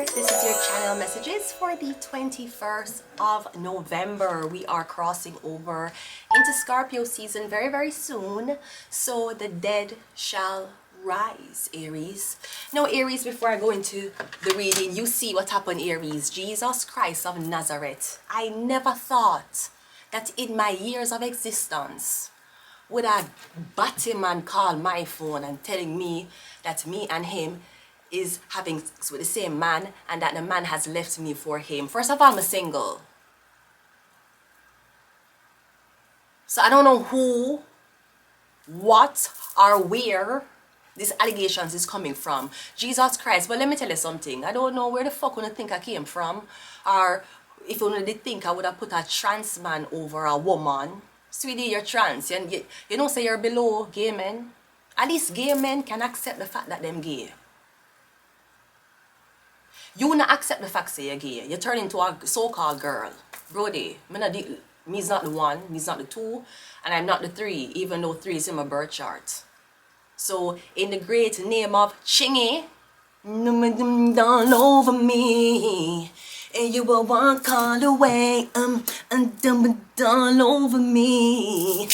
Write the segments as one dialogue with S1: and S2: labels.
S1: viewers, this is your channel messages for the 21st of November. We are crossing over into Scorpio season very soon, so the dead shall rise, Aries. Now Aries, before I go into the reading, you see what happened, Aries. Jesus Christ of Nazareth. I never thought that in my years of existence would a batty man call my phone and telling me that me and him is having sex with the same man and that the man has left me for him. First of all, I'm single. So I don't know who, what, or where these allegations is coming from. Jesus Christ. But let me tell you something. I don't know where the fuck you think I came from. Or if you did think I would have put a trans man over a woman. Sweetie, you're trans. You don't say you're below gay men. At least gay men can accept the fact that them gay. You not accept the fact that you're gay. You turn into a so-called girl. Brody, me's not the one, me's not the two, and I'm not the three, even though three is in my birth chart. So, in the great name of Chingy, all over me, and you will walk all the way, all over me,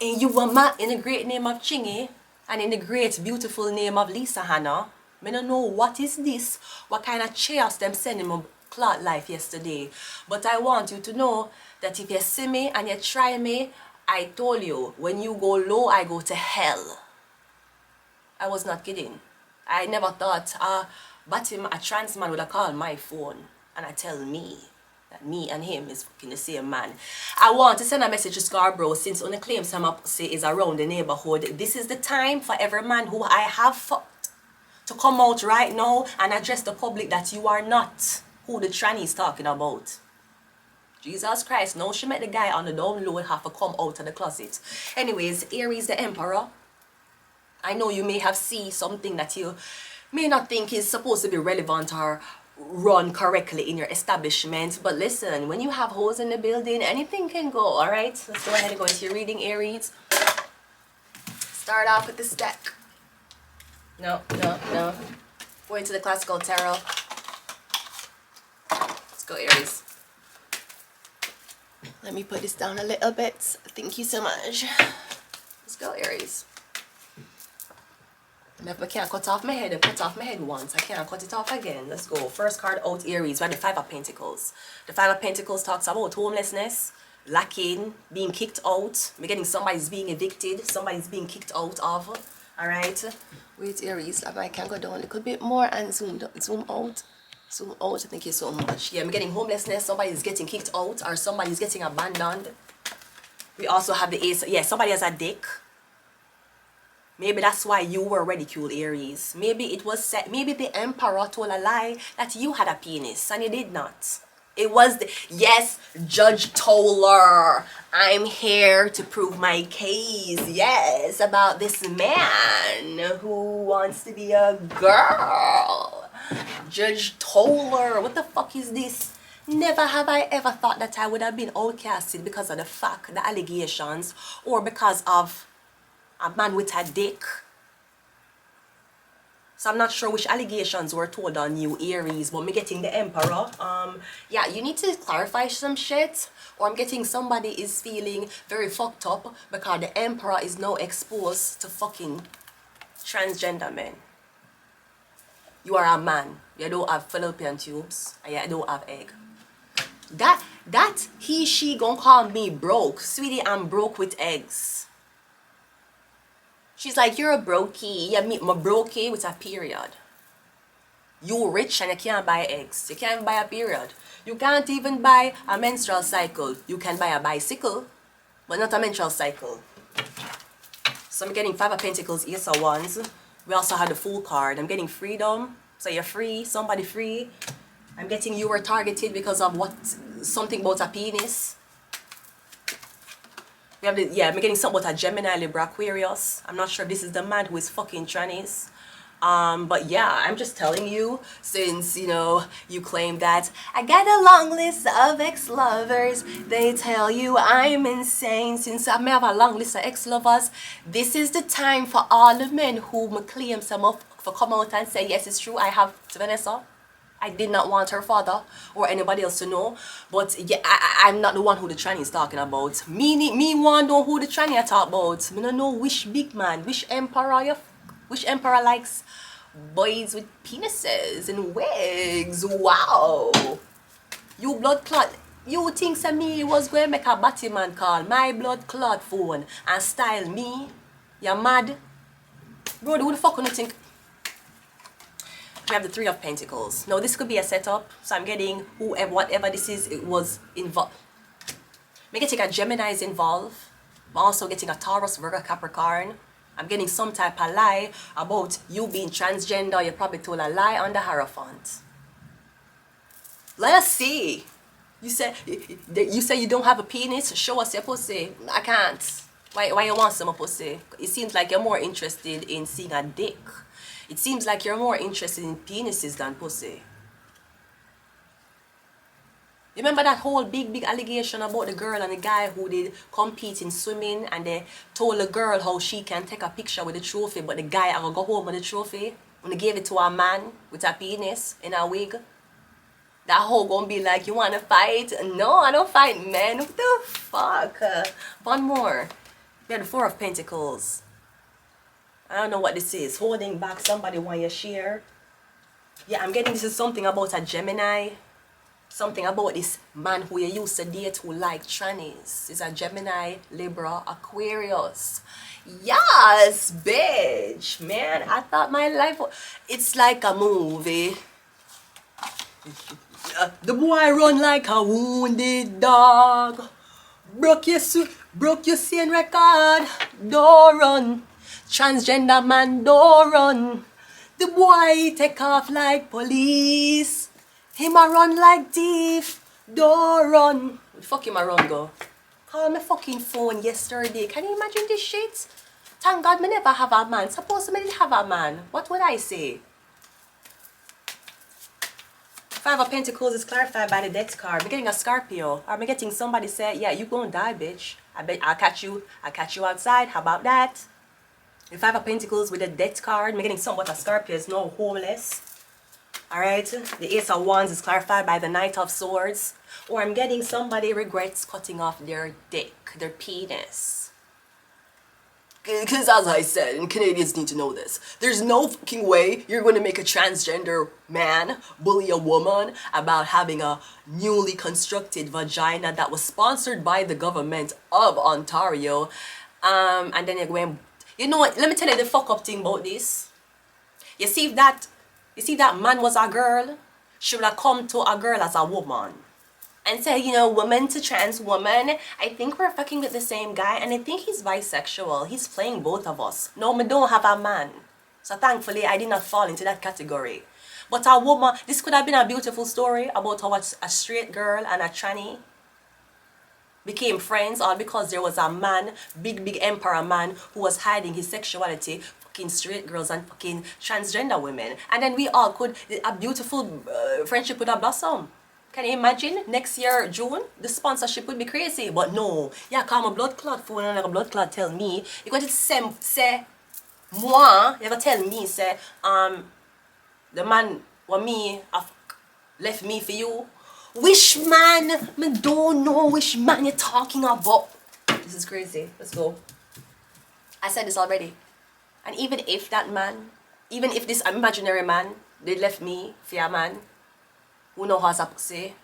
S1: and you are my, in the great name of Chingy, and in the great beautiful name of Lisa Hannah. I don't know what is this, what kind of chaos them sending me clout life yesterday. But I want you to know that if you see me and you try me, I told you, when you go low, I go to hell. I was not kidding. I never thought a trans man would have called my phone and I tell me that me and him is fucking the same man. I want to send a message to Scarborough, since on the claim some say is around the neighborhood. This is the time for every man who I have fucked to come out right now and address the public that you are not who the tranny is talking about. Jesus Christ, no, she met the guy on the down low have to come out of the closet. Anyways, Aries the Emperor. I know you may have seen something that you may not think is supposed to be relevant or run correctly in your establishment. But listen, when you have holes in the building, anything can go, alright? Let's go ahead and go into your reading, Aries. Start off with this deck. No. Go into the classical tarot. Let's go, Aries. Let me put this down a little bit. Thank you so much. Let's go, Aries. If I can't cut off my head, I cut off my head once. I can't cut it off again. Let's go. First card out, Aries. We have the Five of Pentacles. The Five of Pentacles talks about homelessness, lacking, being kicked out. We're getting somebody's being evicted. Somebody's being kicked out of. Alright. Wait, Aries. I can go down a little bit more and zoom out. Zoom out. Thank you so much. Yeah, I'm getting homelessness. Somebody's getting kicked out or somebody's getting abandoned. We also have the Ace. Yeah, somebody has a dick. Maybe that's why you were ridiculed, Aries. Maybe it was set. Maybe the Emperor told a lie that you had a penis and you did not. It was the, yes, Judge Toller. I'm here to prove my case. Yes, about this man who wants to be a girl. Judge Toller. What the fuck is this? Never have I ever thought that I would have been outcasted because of the fact, the allegations, or because of a man with a dick. So I'm not sure which allegations were told on you, Aries, but me getting the Emperor. Yeah, you need to clarify some shit, or I'm getting somebody is feeling very fucked up because the Emperor is now exposed to fucking transgender men. You are a man. You don't have fallopian tubes, and you don't have egg. That he, she gonna call me broke. Sweetie, I'm broke with eggs. She's like, you're a brokey. You meet my brokey with a period. You rich and you can't buy eggs. You can't buy a period. You can't even buy a menstrual cycle. You can buy a bicycle, but not a menstrual cycle. So I'm getting Five of Pentacles, Ace of Wands. We also have the Fool card. I'm getting freedom. So you're free. Somebody free. I'm getting you were targeted because of what? Something about a penis. We have the, yeah, I'm getting something about a Gemini, Libra, Aquarius. I'm not sure if this is the man who is fucking trannies. But yeah, I'm just telling you, since, you know, you claim that I got a long list of ex-lovers, they tell you I'm insane. Since I may have a long list of ex-lovers, this is the time for all the men who claim some of for come out and say, yes, it's true, I have, Vanessa, I did not want her father or anybody else to know. But yeah, I'm not the one who the tranny is talking about. Me want know who the tranny I talk about. Me don't know which big man, which emperor likes boys with penises and wigs. Wow. You blood clot. You think that me was going to make a Batman call my blood clot phone and style me? You mad? Bro, who the fuck gonna think? We have the Three of Pentacles. Now this could be a setup. So I'm getting whoever, whatever this is, it was involved. I'm getting a Gemini is involved. I'm also getting a Taurus, Virgo, Capricorn. I'm getting some type of lie about you being transgender. You probably told a lie on the Hierophant. Let us see. You say you don't have a penis. Show us your pussy. I can't. Why you want some pussy? It seems like you're more interested in seeing a dick. It seems like you're more interested in penises than pussy. You remember that whole big allegation about the girl and the guy who did compete in swimming, and they told the girl how she can take a picture with the trophy, but the guy will go home with the trophy when they gave it to a man with a penis in a wig? That whole gonna be like, you wanna fight? No, I don't fight men. What the fuck? One more. We have the Four of Pentacles. I don't know what this is. Holding back somebody want you share. Yeah, I'm getting this is something about a Gemini. Something about this man who you used to date who like trannies. It's a Gemini, Libra, Aquarius. Yes, bitch. Man, I thought my life was... It's like a movie. The boy run like a wounded dog. Broke your scene record. Don't run. Transgender man, don't run. The boy take off like police. Him a run like thief. Don't run. Where the fuck him a run go? Call my fucking phone yesterday. Can you imagine this shit? Thank God me never have a man. Suppose me didn't have a man. What would I say? Five of Pentacles is clarified by the Death card. We're getting a Scorpio. Or we're getting somebody say, yeah, you gonna die, bitch. I bet I'll catch you outside. How about that? The Five of Pentacles with the Death card. We're getting somewhat a Scorpio is no homeless. Alright. The Ace of Wands is clarified by the Knight of Swords. Or I'm getting somebody regrets cutting off their dick, their penis. Because as I said, and Canadians need to know this, there's no fucking way you're going to make a transgender man bully a woman about having a newly constructed vagina that was sponsored by the government of Ontario. And then you're going, you know what, let me tell you the fuck up thing about this. You see if that man was a girl, she would have come to a girl as a woman. And say, you know, woman to trans woman, I think we're fucking with the same guy, and I think he's bisexual. He's playing both of us. No, me don't have a man. So thankfully, I did not fall into that category. But a woman, this could have been a beautiful story about how a straight girl and a tranny became friends, all because there was a man, big emperor man, who was hiding his sexuality, fucking straight girls and fucking transgender women. And then we all could, a beautiful friendship would have blossomed. Can you imagine? Next year, June, the sponsorship would be crazy. But no. Yeah, call my blood clot phone and a blood clot tell me. You got to say, moi, you got to tell me, say, the man what me have left me for you. Which man? Me don't know which man you're talking about. This is crazy. Let's go. I said this already. And even if that man, even if this imaginary man, they left me for a man, who know how's a pussy?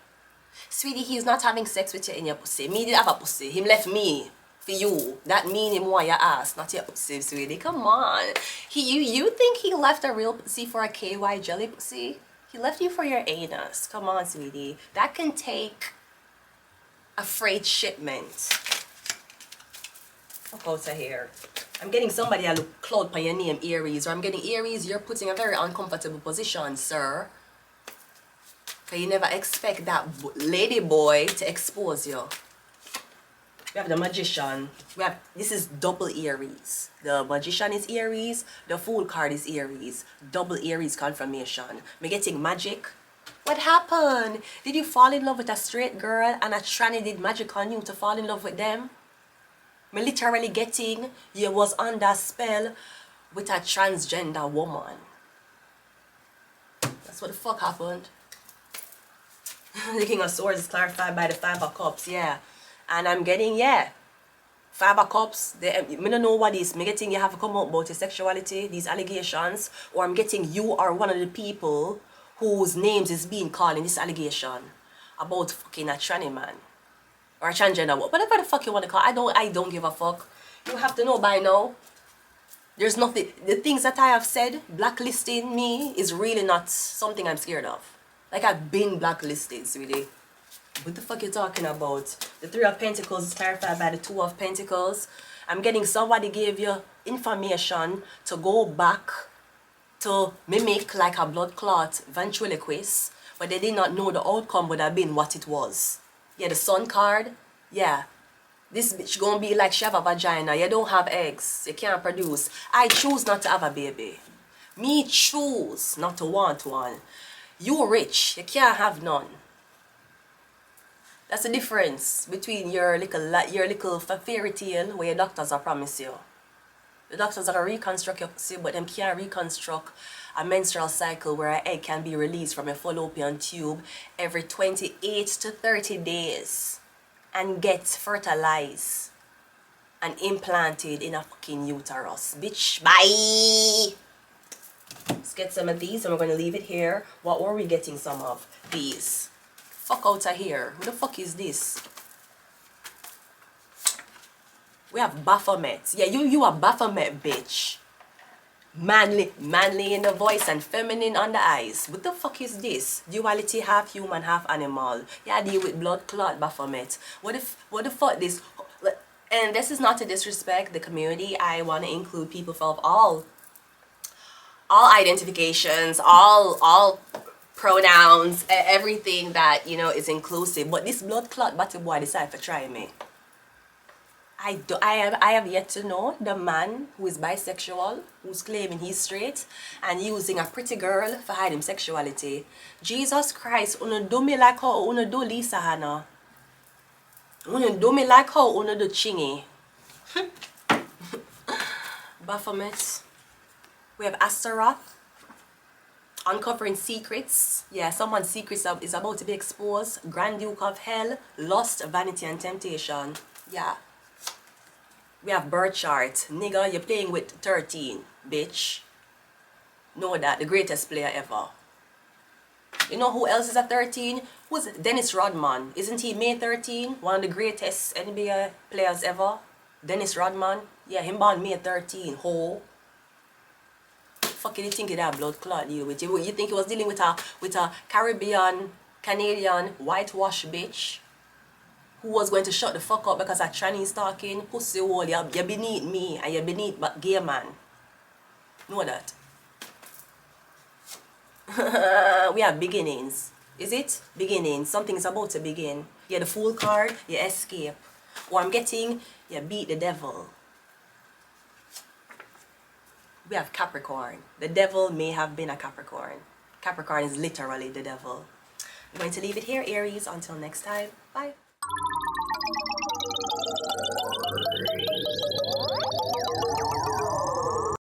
S1: Sweetie, he's not having sex with you in your pussy. Me did have a pussy. Him left me for you. That mean him want your ass, not your pussy, sweetie. Come on. You think he left a real pussy for a KY jelly pussy? He left you for your anus. Come on, sweetie. That can take a freight shipment. Fuck out of here. I'm getting somebody that look cloud by your name, Aries. Or I'm getting Aries, you're putting a very uncomfortable position, sir. You never expect that lady boy to expose you. We have the Magician. This is double Aries. The Magician is Aries. The Fool card is Aries. Double Aries confirmation. Me getting magic. What happened? Did you fall in love with a straight girl and a tranny did magic on you to fall in love with them? Me literally getting you was under spell with a transgender woman. That's what the fuck happened. The King of Swords is clarified by the Five of Cups, yeah. And I'm getting, yeah, Five of Cups. I don't know what is. I'm getting you have to come out about your sexuality, these allegations, or I'm getting you are one of the people whose names is being called in this allegation about fucking a tranny man or a transgender, whatever the fuck you want to call. I don't give a fuck. You have to know by now. There's nothing. The things that I have said, blacklisting me is really not something I'm scared of. Like I've been blacklisted, sweetie. What the fuck you talking about? The Three of Pentacles is clarified by the Two of Pentacles. I'm getting somebody gave you information to go back to mimic like a blood clot ventriloquist, but they did not know the outcome would have been what it was. Yeah, the Sun card. Yeah. This bitch gonna be like she have a vagina. You don't have eggs. You can't produce. I choose not to have a baby. Me choose not to want one. You rich. You can't have none. That's the difference between your little fairy tale where your doctors are promise you. The doctors are gonna reconstruct your pussy, but them can't reconstruct a menstrual cycle where an egg can be released from a fallopian tube every 28 to 30 days and get fertilized and implanted in a fucking uterus. Bitch, bye! Let's get some of these and we're gonna leave it here. What were we getting some of? These. Fuck out of here. What the fuck is this? We have Baphomet. Yeah, you a Baphomet, bitch. Manly in the voice and feminine on the eyes. What the fuck is this? Duality, half human, half animal. Yeah, I deal with blood clot Baphomet. What the fuck this? And this is not to disrespect the community. I want to include people from all identifications, all pronouns, everything that, you know, is inclusive. But this blood clot batty boy decided to try me. I have yet to know the man who is bisexual, who's claiming he's straight, and using a pretty girl for hide his sexuality. Jesus Christ, una do me like how una do Lisa Hannah. Una do me like how una do Chingy. Baphomet. We have Astaroth. Uncovering secrets. Yeah, someone's secrets is about to be exposed. Grand Duke of Hell. Lust, vanity, and temptation. Yeah. We have birth chart. Nigga, you're playing with 13, bitch. Know that. The greatest player ever. You know who else is at 13? Who's it? Dennis Rodman. Isn't he May 13? One of the greatest NBA players ever. Dennis Rodman. Yeah, him born May 13. Ho. Fucking you think he had blood clot deal with you? You think he was dealing with a Caribbean, Canadian, whitewash bitch who was going to shut the fuck up because a Chinese talking pussy hole? You're beneath me and you're beneath but gay man. Know that. We have beginnings. Is it? Beginnings. Something is about to begin. Yeah, the Fool card, you escape. Or I'm getting, you beat the devil. We have Capricorn. The devil may have been a Capricorn. Capricorn is literally the devil. I'm going to leave it here, Aries. Until next time. Bye.